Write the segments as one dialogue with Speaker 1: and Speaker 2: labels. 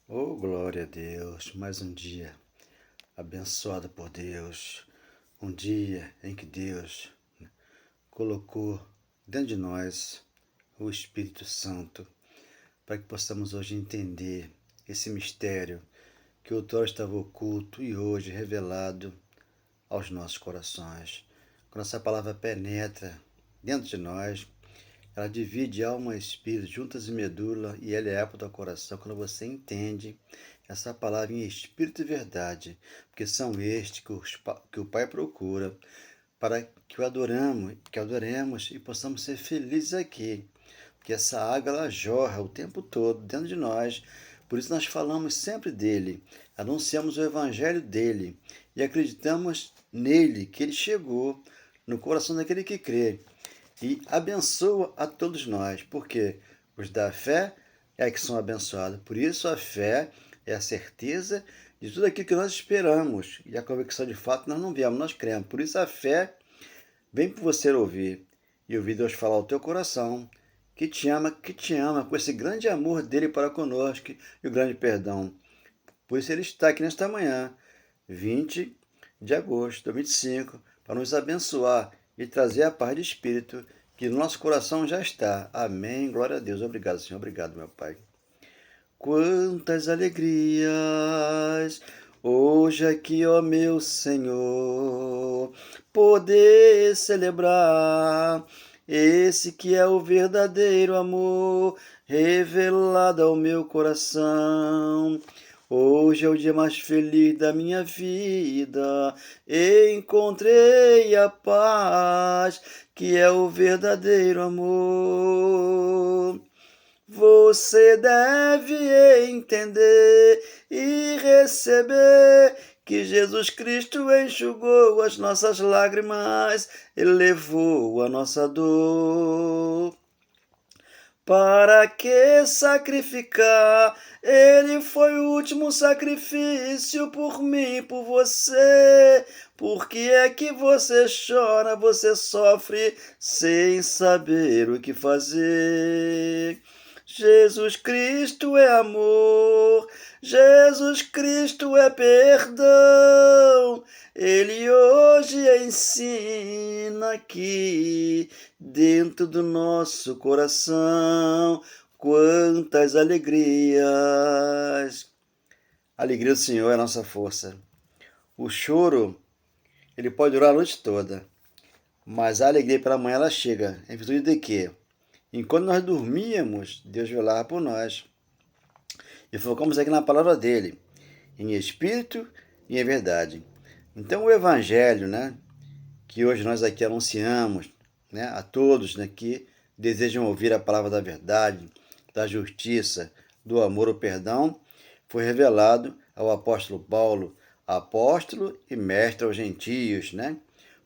Speaker 1: Oh, glória a Deus! Mais um dia abençoado por Deus. Um dia em que Deus colocou dentro de nós o Espírito Santo para que possamos hoje entender esse mistério que outrora estava oculto e hoje revelado aos nossos corações. Quando essa palavra penetra dentro de nós, ela divide alma e espírito, juntas e medula, e ela é apta ao coração quando você entende essa palavra em espírito e verdade, porque são estes que o Pai procura para que adoremos e possamos ser felizes aqui, porque essa água ela jorra o tempo todo dentro de nós. Por isso nós falamos sempre dele, anunciamos o evangelho dele e acreditamos nele, que ele chegou no coração daquele que crê e abençoa a todos nós, porque os da fé é que são abençoados. Por isso a fé é a certeza de tudo aquilo que nós esperamos, e a convicção de fato nós não vemos, nós cremos. Por isso a fé vem por você ouvir, e ouvir Deus falar ao teu coração, que te ama, com esse grande amor dele para conosco e o grande perdão. Por isso ele está aqui nesta manhã, 20 de agosto de 2025, para nos abençoar e trazer a paz de espírito que no nosso coração já está. Amém. Glória a Deus. Obrigado, Senhor. Obrigado, meu Pai. Quantas alegrias hoje aqui, ó meu Senhor, poder celebrar esse que é o verdadeiro amor revelado ao meu coração. Hoje é o dia mais feliz da minha vida, encontrei a paz, que é o verdadeiro amor. Você deve entender e receber que Jesus Cristo enxugou as nossas lágrimas e levou a nossa dor. Para que sacrificar? Ele foi o último sacrifício por mim, por você. Por que é que você chora, você sofre sem saber o que fazer? Jesus Cristo é amor, Jesus Cristo é perdão. Ele hoje ensina aqui dentro do nosso coração quantas alegrias. A alegria do Senhor é a nossa força. O choro, ele pode durar a noite toda, mas a alegria pela manhã ela chega, em virtude de quê? Enquanto nós dormíamos, Deus velava por nós. E focamos aqui na palavra dele, em espírito e em verdade. Então o evangelho, que hoje nós aqui anunciamos, a todos, que desejam ouvir a palavra da verdade, da justiça, do amor, o perdão, foi revelado ao apóstolo Paulo, apóstolo e mestre aos gentios,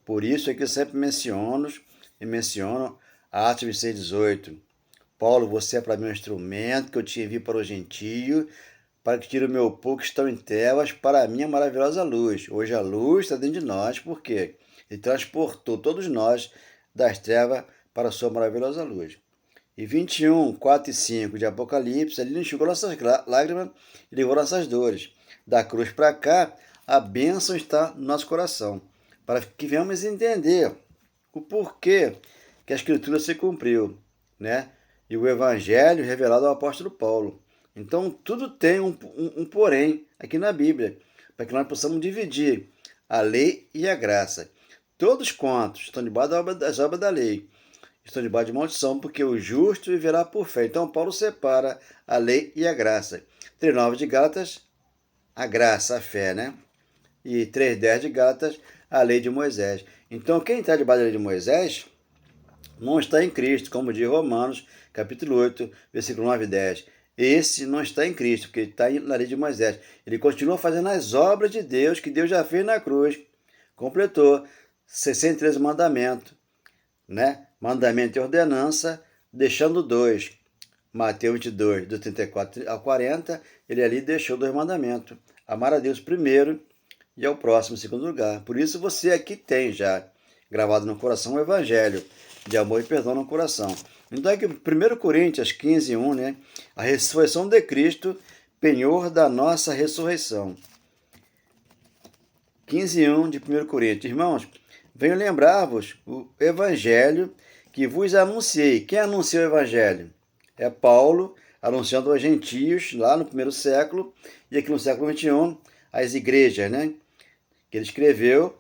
Speaker 1: Por isso é que eu sempre menciono Atos 26:18. Paulo, você é para mim um instrumento que eu te envio para o gentio, para que tire o meu povo que estão em trevas para a minha maravilhosa luz. Hoje a luz está dentro de nós, porque ele transportou todos nós das trevas para a sua maravilhosa luz. E 21, 4 e 5 de Apocalipse, ele enxugou nossas lágrimas e levou nossas dores. Da cruz para cá, a bênção está no nosso coração, para que venhamos entender o porquê que a Escritura se cumpriu, E o Evangelho revelado ao apóstolo Paulo. Então, tudo tem um porém aqui na Bíblia, para que nós possamos dividir a lei e a graça. Todos quantos estão debaixo das obras da lei estão debaixo de maldição, porque o justo viverá por fé. Então, Paulo separa a lei e a graça. 3:9 de Gálatas, a graça, a fé, E 3:10 de Gálatas, a lei de Moisés. Então, quem está debaixo da lei de Moisés não está em Cristo, como diz Romanos, capítulo 8, versículo 9 e 10. Esse não está em Cristo, porque ele está na lei de Moisés. Ele continua fazendo as obras de Deus, que Deus já fez na cruz. Completou 63 mandamentos, Mandamento e ordenança, deixando 2. Mateus 22, do 34 ao 40, ele ali deixou 2 mandamentos. Amar a Deus primeiro e ao próximo em segundo lugar. Por isso você aqui tem já gravado no coração o evangelho de amor e perdão no coração. Então aqui 1 Coríntios 15:1, a ressurreição de Cristo penhor da nossa ressurreição. 15:1 de 1 Coríntios. Irmãos, venho lembrar-vos o evangelho que vos anunciei. Quem anunciou o evangelho? É Paulo, anunciando aos gentios, lá no primeiro século, e aqui no século XXI, as igrejas, né? Que ele escreveu,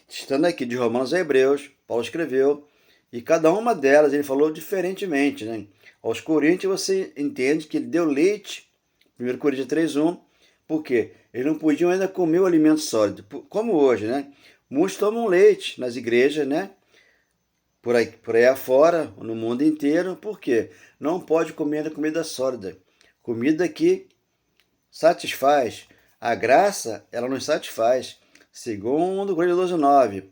Speaker 1: estando aqui de Romanos a Hebreus, Paulo escreveu, e cada uma delas ele falou diferentemente, né? Aos Coríntios você entende que ele deu leite, 1 Coríntios 3:1, porque eles não podiam ainda comer o alimento sólido, como hoje, né? Muitos tomam leite nas igrejas, né? Por aí afora, no mundo inteiro, por quê? Não pode comer comida sólida, comida que satisfaz. A graça, ela nos satisfaz. Segundo Coríntios 12:9,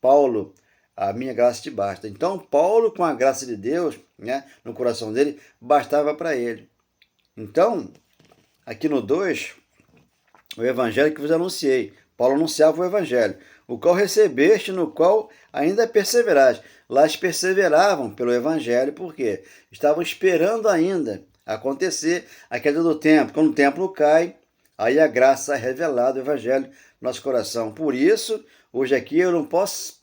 Speaker 1: Paulo, a minha graça te basta. Então, Paulo, com a graça de Deus, né, no coração dele, bastava para ele. Então, aqui no 2, o evangelho que vos anunciei. Paulo anunciava o evangelho, o qual recebeste, no qual ainda perseverais. Lá eles perseveravam pelo evangelho, porque estavam esperando ainda acontecer a queda do templo. Quando o templo cai, aí a graça é revelada, o evangelho no nosso coração. Por isso, hoje aqui eu não posso,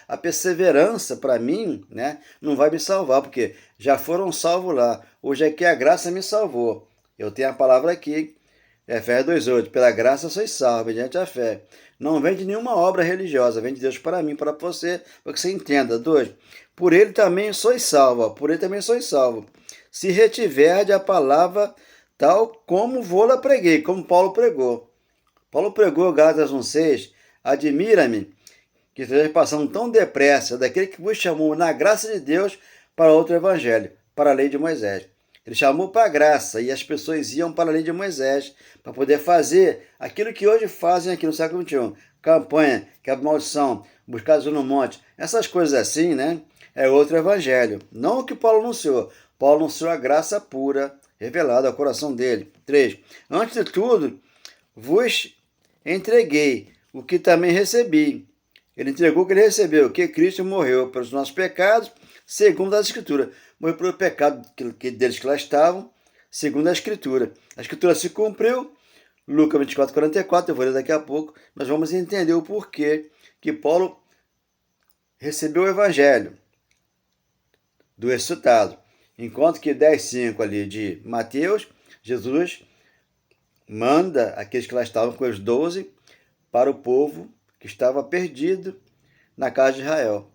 Speaker 1: a perseverança para mim, né, não vai me salvar, porque já foram salvos lá. Hoje aqui a graça me salvou. Eu tenho a palavra aqui, Efésios 2:8, pela graça sois salvos, mediante a fé. Não vem de nenhuma obra religiosa, vem de Deus para mim, para você você entenda. 2, por ele também sois salvo, por ele também sois salvo, se retiverde a palavra tal como vou-la preguei, como Paulo pregou. Paulo pregou, Gálatas 1:6, admira-me que esteja passando tão depressa daquele que vos chamou na graça de Deus para outro evangelho, para a lei de Moisés. Ele chamou para a graça e as pessoas iam para a lei de Moisés para poder fazer aquilo que hoje fazem aqui no século XXI. Campanha, quebra maldição, buscar no monte, essas coisas assim, né? É outro evangelho. Não o que Paulo anunciou. Paulo anunciou a graça pura, revelada ao coração dele. 3. Antes de tudo, vos entreguei o que também recebi. Ele entregou o que ele recebeu, que Cristo morreu pelos nossos pecados, segundo as Escrituras. Morreu pelo pecado deles que lá estavam, segundo a Escritura. A Escritura se cumpriu, Lucas 24:44, eu vou ler daqui a pouco, nós vamos entender o porquê que Paulo recebeu o Evangelho do ressuscitado. Enquanto que 10:5 ali de Mateus, Jesus manda aqueles que lá estavam com os 12 para o povo que estava perdido na casa de Israel.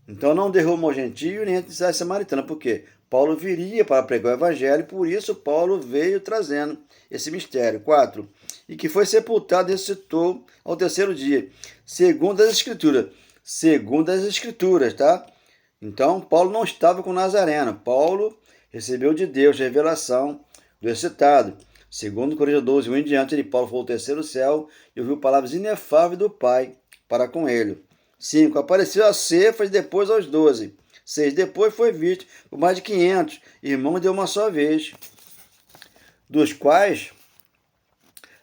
Speaker 1: Então não derrubou o gentio nem entre a samaritana, porque Paulo viria para pregar o evangelho, por isso Paulo veio trazendo esse mistério. 4. E que foi sepultado e ressuscitou ao terceiro dia, segundo as Escrituras. Segundo as Escrituras, tá? Então Paulo não estava com Nazareno. Paulo recebeu de Deus a revelação do ressuscitado. Segundo Coríntios 12:1 em diante, ele, Paulo, foi ao terceiro céu e ouviu palavras inefáveis do Pai para com ele. 5. Apareceu a Cefas, depois aos 12. 6. Depois foi visto por mais de 500 irmãos de uma só vez, dos quais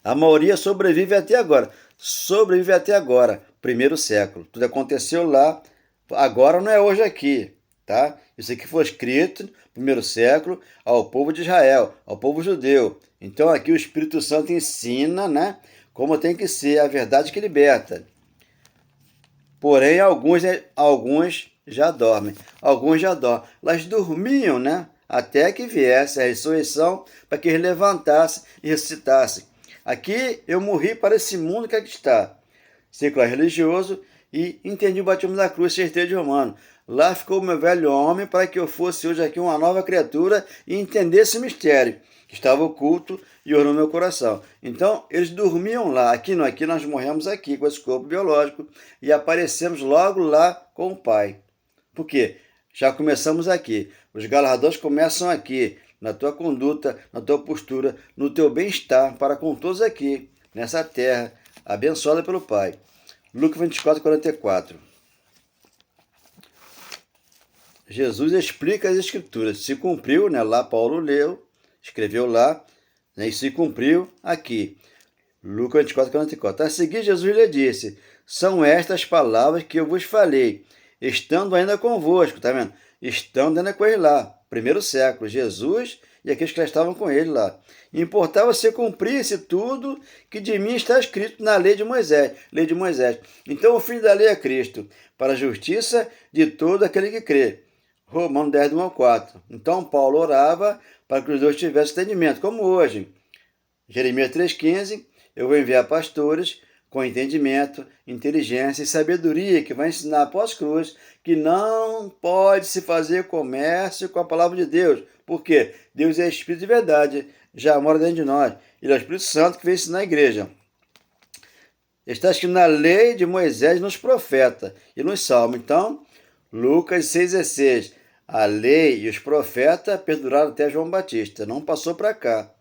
Speaker 1: a maioria sobrevive até agora. Sobrevive até agora, primeiro século. Tudo aconteceu lá, agora não é hoje aqui, tá? Isso aqui foi escrito no primeiro século ao povo de Israel, ao povo judeu. Então aqui o Espírito Santo ensina, né, como tem que ser a verdade que liberta. Porém, alguns já dormem. Alguns já dormem. Elas dormiam, né? Até que viesse a ressurreição, para que eles levantassem e ressuscitassem. Aqui eu morri para esse mundo que aqui está. Secular religioso e entendi o batismo da cruz, certeza de romano. Lá ficou o meu velho homem para que eu fosse hoje aqui uma nova criatura e entendesse o mistério que estava oculto e orou no meu coração. Então, eles dormiam lá. Aqui nós morremos aqui com esse corpo biológico e aparecemos logo lá com o Pai. Por quê? Já começamos aqui. Os galardões começam aqui, na tua conduta, na tua postura, no teu bem-estar para com todos aqui, nessa terra, abençoada pelo Pai. Lucas 24:44. Jesus explica as Escrituras. Se cumpriu, né? Lá Paulo leu, escreveu lá, né? E se cumpriu aqui. Lucas 24:44. A seguir, Jesus lhe disse: são estas palavras que eu vos falei, estando ainda convosco, tá vendo? Estando ainda com ele lá. primeiro século, Jesus e aqueles que estavam com ele lá. Importava se cumprisse tudo que de mim está escrito na lei de Moisés. Lei de Moisés. Então o fim da lei é Cristo, para a justiça de todo aquele que crê. Romanos 10, 1 ao 4. Então Paulo orava para que os dois tivessem entendimento, como hoje. Jeremias 3,15, eu vou enviar pastores com entendimento, inteligência e sabedoria, que vai ensinar após cruz que não pode se fazer comércio com a palavra de Deus. Por quê? Deus é Espírito de verdade, já mora dentro de nós. Ele é o Espírito Santo que veio ensinar a igreja. Está escrito na lei de Moisés, nos profetas e nos salmos. Então, Lucas 6,16. A lei e os profetas perduraram até João Batista. Não passou para cá.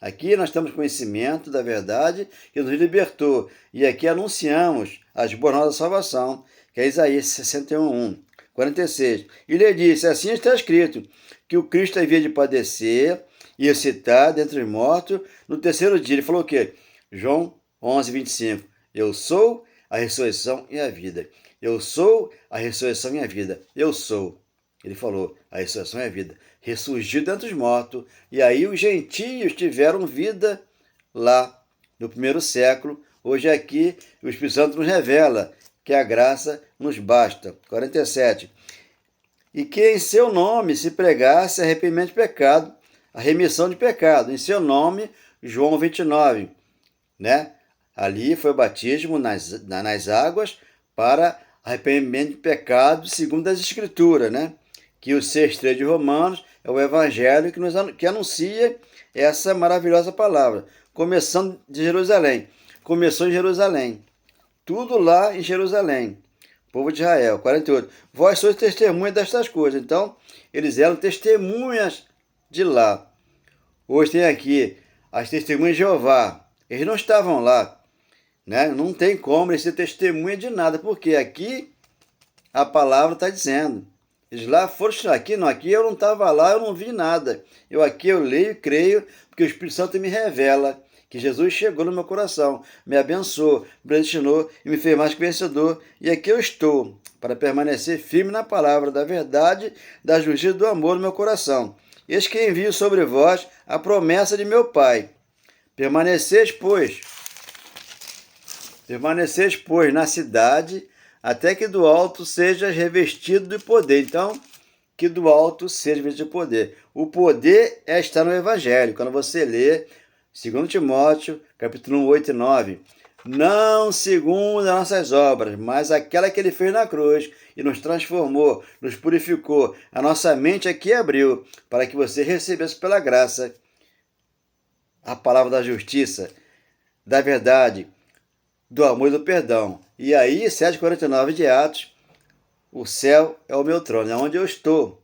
Speaker 1: Aqui nós temos conhecimento da verdade que nos libertou. E aqui anunciamos as boas novas da salvação, que é Isaías 61, 46. E lhe disse, assim está escrito, que o Cristo havia de padecer e ressuscitar dentre os mortos no terceiro dia. Ele falou o quê? João 11, 25. Eu sou a ressurreição e a vida. Eu sou a ressurreição e a vida. Eu sou. Ele falou, a ressurreição é a vida. Ressurgiu dentre os mortos. E aí os gentios tiveram vida lá no primeiro século. Hoje aqui o Espírito Santo nos revela que a graça nos basta. 47. E que em seu nome se pregasse arrependimento de pecado, a remissão de pecado. Em seu nome, João 29. Né? Ali foi o batismo nas águas para arrependimento de pecado, segundo as Escrituras, né? Que o 6,3 de Romanos é o Evangelho que anuncia essa maravilhosa palavra. Começando de Jerusalém. Começou em Jerusalém. Tudo lá em Jerusalém. Povo de Israel. 48. Vós sois testemunhas destas coisas. Então, eles eram testemunhas de lá. Hoje tem aqui as testemunhas de Jeová. Eles não estavam lá. Né? Não tem como eles ser testemunha de nada, porque aqui a palavra está dizendo. Eles lá foram, aqui eu não estava lá, eu não vi nada. Eu leio e creio, porque o Espírito Santo me revela que Jesus chegou no meu coração, me abençoou, predestinou e me fez mais que vencedor. E aqui eu estou, para permanecer firme na palavra da verdade, da justiça e do amor no meu coração. Eis que envio sobre vós a promessa de meu Pai. Permaneceis, pois, na cidade, até que do alto seja revestido de poder. Então, que do alto seja revestido de poder. O poder está no Evangelho. Quando você lê 2 Timóteo, capítulo 1, 8 e 9. Não segundo as nossas obras, mas aquela que ele fez na cruz e nos transformou, nos purificou. A nossa mente aqui abriu para que você recebesse pela graça a palavra da justiça, da verdade, do amor e do perdão. E aí, 7,49 de Atos, o céu é o meu trono, é onde eu estou,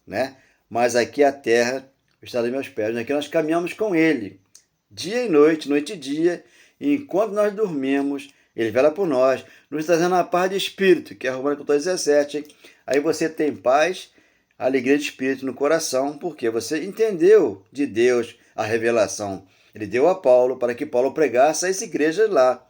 Speaker 1: né? Mas aqui a terra está dos meus pés. Aqui nós caminhamos com ele, dia e noite, noite e dia, e enquanto nós dormimos, ele vela por nós, nos trazendo a paz de espírito, que é Romanos 17. Aí você tem paz, alegria de espírito no coração, porque você entendeu de Deus a revelação. Ele deu a Paulo para que Paulo pregasse às igrejas lá,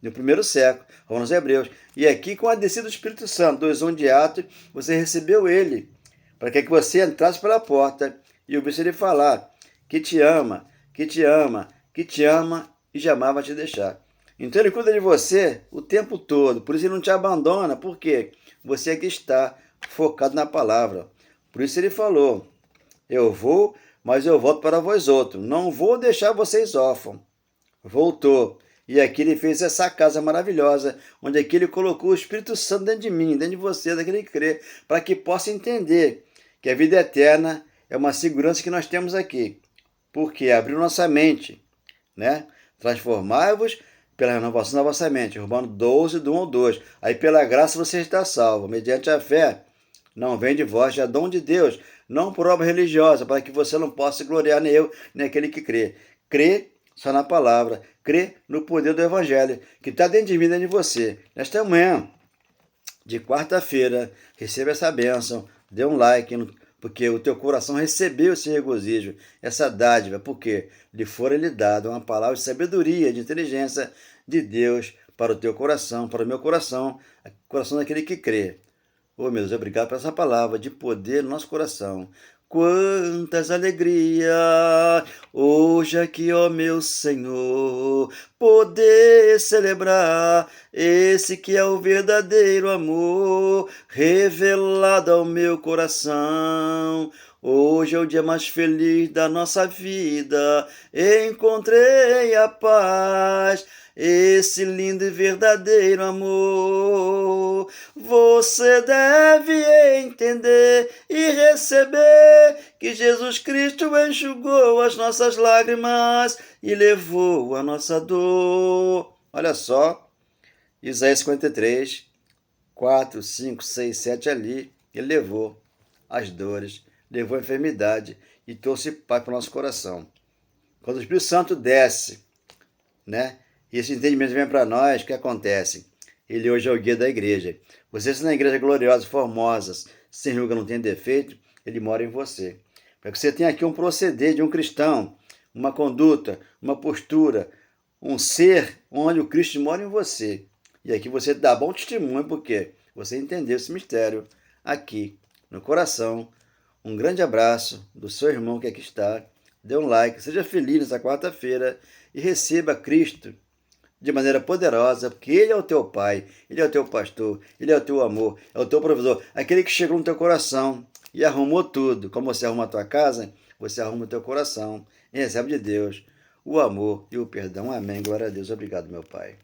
Speaker 1: no primeiro século, Romanos e Hebreus. E aqui, com a descida do Espírito Santo, 2:1 de Atos, você recebeu ele, para que você entrasse pela porta e ouvisse ele falar que te ama, que te ama, que te ama e jamais vai te deixar. Então ele cuida de você o tempo todo, por isso ele não te abandona, porque você aqui está focado na palavra. Por isso ele falou, eu vou, mas eu volto para vós outros, não vou deixar vocês órfãos. Voltou. E aqui ele fez essa casa maravilhosa, onde aqui ele colocou o Espírito Santo dentro de mim, dentro de você, daquele que crê, para que possa entender que a vida eterna é uma segurança que nós temos aqui. Porque abriu nossa mente, né? Transformai-vos pela renovação da vossa mente. Romanos 12, do 1 ao 2. Aí pela graça você está salvo, mediante a fé. Não vem de vós, já dom de Deus, não por obra religiosa, para que você não possa gloriar nem eu, nem aquele que crê. Crê só na palavra, crê no poder do Evangelho, que está dentro de mim, dentro de você. Nesta manhã de quarta-feira, receba essa bênção, dê um like, porque o teu coração recebeu esse regozijo, essa dádiva, porque lhe fora lhe dado uma palavra de sabedoria, de inteligência de Deus para o teu coração, para o meu coração, o coração daquele que crê. Oh, meu Deus, obrigado por essa palavra de poder no nosso coração. quantas alegrias, hoje aqui, ó meu Senhor, poder celebrar esse que é o verdadeiro amor, revelado ao meu coração. Hoje é o dia mais feliz da nossa vida, encontrei a paz, esse lindo e verdadeiro amor. Você deve entender e receber que Jesus Cristo enxugou as nossas lágrimas e levou a nossa dor. Olha só, Isaías 53, 4, 5, 6, 7 ali, ele levou as dores, levou a enfermidade e trouxe paz para o nosso coração. Quando o Espírito Santo desce, né? E esse entendimento vem para nós, o que acontece? Ele hoje é o guia da igreja. Você está na igreja gloriosa, formosas, sem ruga, não tem defeito, ele mora em você. Para que você tenha aqui um proceder de um cristão, uma conduta, uma postura, um ser onde o Cristo mora em você. E aqui você dá bom testemunho, porque você entendeu esse mistério aqui no coração. Um grande abraço do seu irmão que aqui está. Dê um like, seja feliz nessa quarta-feira e receba Cristo de maneira poderosa, porque Ele é o teu Pai, Ele é o teu pastor, Ele é o teu amor, é o teu provedor, aquele que chegou no teu coração e arrumou tudo. Como você arruma a tua casa, você arruma o teu coração e recebe de Deus o amor e o perdão. Amém. Glória a Deus. Obrigado, meu Pai.